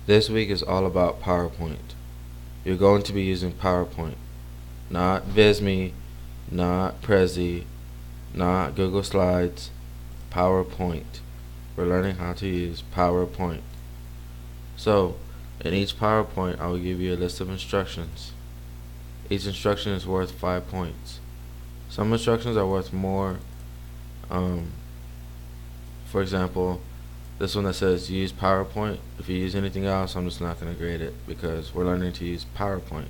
This week is all about PowerPoint. You're going to be using PowerPoint, not Visme, not Prezi, not Google Slides, PowerPoint. We're learning how to use PowerPoint. So, in each PowerPoint, I will give you a list of instructions. Each instruction is worth 5 points. Some instructions are worth more. For example, this one that says use PowerPoint. If you use anything else, I'm just not going to grade it because we're learning to use PowerPoint,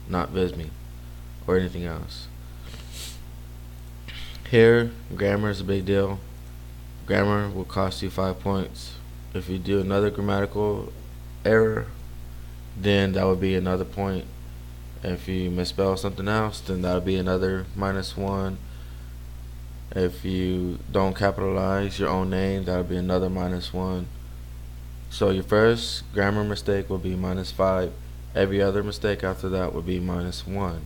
not Visme or anything else. Here, grammar is a big deal. Grammar will cost you 5 points. If you do another grammatical error, then that would be another point. If you misspell something else, then that would be another -1. If you don't capitalize your own name, that would be another -1. So your first grammar mistake will be -5. Every other mistake after that would be -1.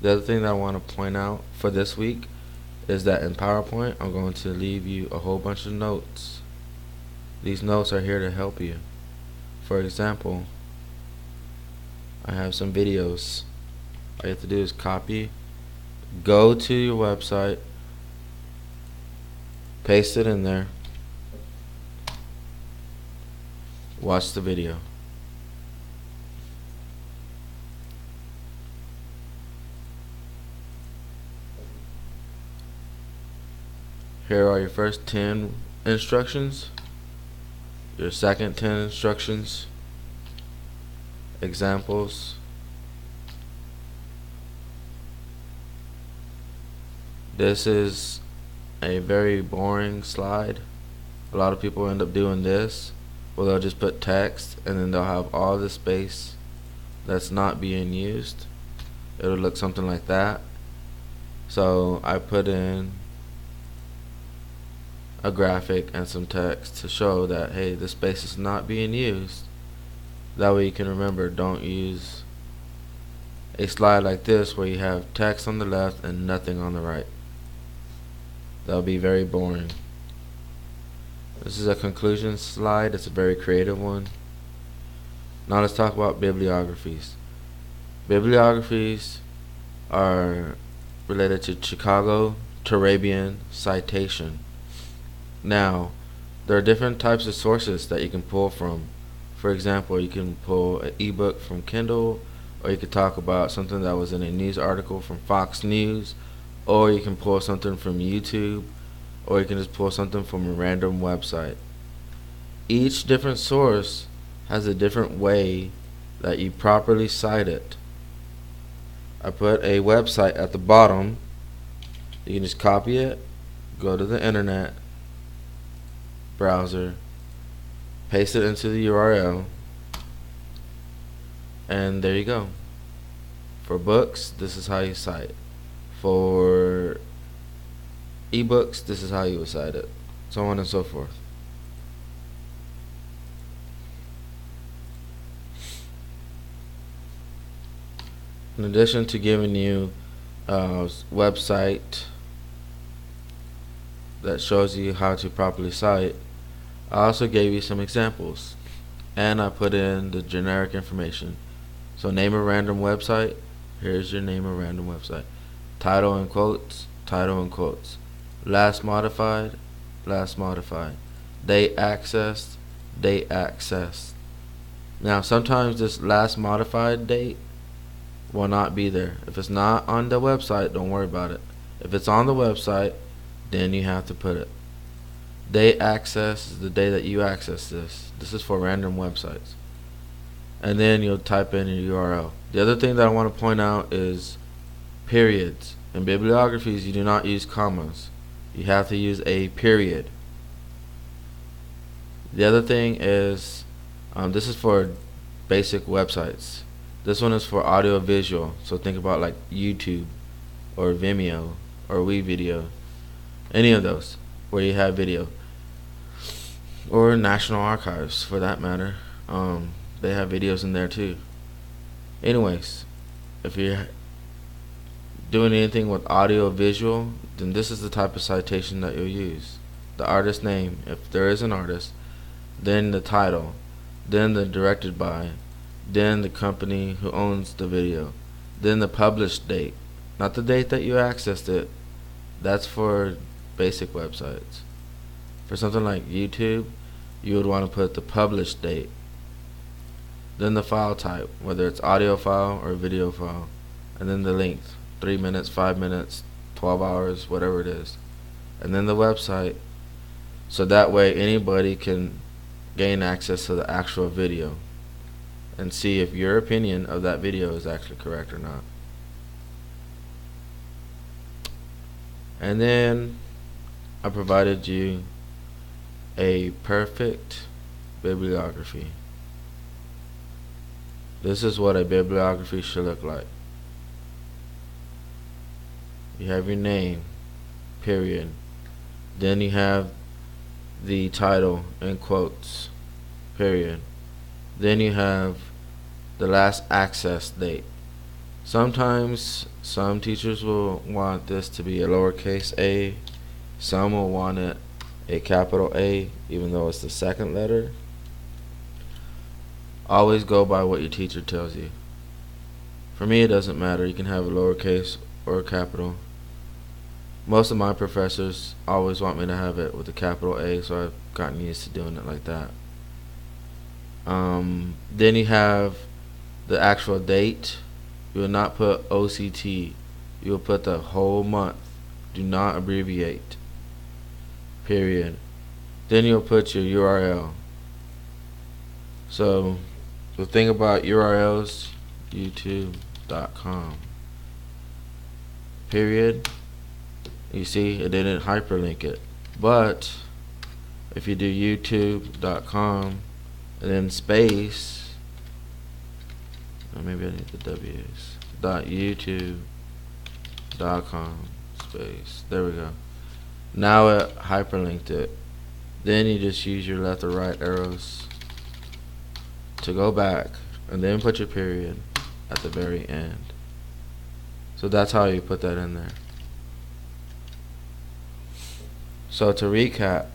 The other thing that I want to point out for this week is that in PowerPoint, I'm going to leave you a whole bunch of notes. These notes are here to help you. For example, I have some videos. All you have to do is copy, go to your website, paste it in there, watch the video. Here are your first 10 instructions, your second 10 instructions, examples, this is a very boring slide. A lot of people end up doing this where they'll just put text and then they'll have all the space that's not being used. It'll look something like that. So I put in a graphic and some text to show that, hey, this space is not being used. That way you can remember, don't use a slide like this where you have text on the left and nothing on the right. That'll be very boring. This is a conclusion slide. It's a very creative one. Now let's talk about bibliographies. Bibliographies are related to Chicago Turabian citation. Now, there are different types of sources that you can pull from. For example, you can pull an ebook from Kindle, or you could talk about something that was in a news article from Fox News, or you can pull something from YouTube, or you can just pull something from a random website. Each different source has a different way that you properly cite it. I put a website at the bottom. You can just copy it, go to the internet browser, paste it into the URL, and there you go. For books, this is how you cite. For ebooks, this is how you would cite it, so on and so forth. In addition to giving you a website that shows you how to properly cite, I also gave you some examples, and I put in the generic information. So name a random website, here's your name a random website. Title in quotes, title in quotes. Last modified, last modified. Date accessed, date accessed. Now sometimes this last modified date will not be there. If it's not on the website, don't worry about it. If it's on the website, then you have to put it. Date access is the day that you access this. This is for random websites. And then you'll type in your URL. The other thing that I want to point out is periods. In bibliographies, you do not use commas. You have to use a period. The other thing is, this is for basic websites. This one is for audio visual. So think about like YouTube or Vimeo or WeVideo. Any of those where you have video. Or National Archives for that matter. They have videos in there too. Anyways, if you're doing anything with audio visual, then this is the type of citation that you'll use. The artist name, if there is an artist, then the title, then the directed by, then the company who owns the video, then the published date. Not the date that you accessed it. That's for basic websites. For something like YouTube, you would want to put the published date. Then the file type, whether it's audio file or video file. And then the length, 3 minutes, 5 minutes, 12 hours, whatever it is. And then the website, so that way anybody can gain access to the actual video and see if your opinion of that video is actually correct or not. And then I provided you a perfect bibliography. This is what a bibliography should look like. You have your name, period. Then you have the title in quotes, period. Then you have the last access date. Sometimes some teachers will want this to be a lowercase a, some will want it a capital A, even though it's the second letter. Always go by what your teacher tells you. For me, it doesn't matter. You can have a lowercase or a capital. Most of my professors always want me to have it with a capital A, so I've gotten used to doing it like that. Then you have the actual date. You will not put OCT. You will put the whole month. Do not abbreviate. Period. Then you'll put your URL. So the thing about URLs, youtube.com. Period. You see, it didn't hyperlink it. But if you do youtube.com and then space, or maybe I need the W's, .youtube.com space. There we go. Now it hyperlinked it. Then you just use your left or right arrows to go back and then put your period at the very end. So that's how you put that in there. So to recap,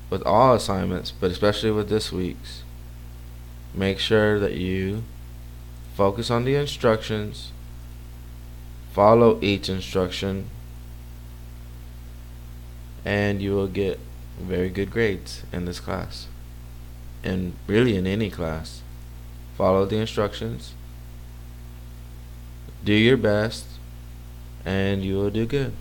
with all assignments, but especially with this week's, make sure that you focus on the instructions, follow each instruction, and you will get very good grades in this class. And really in any class. Follow the instructions, do your best, and you will do good.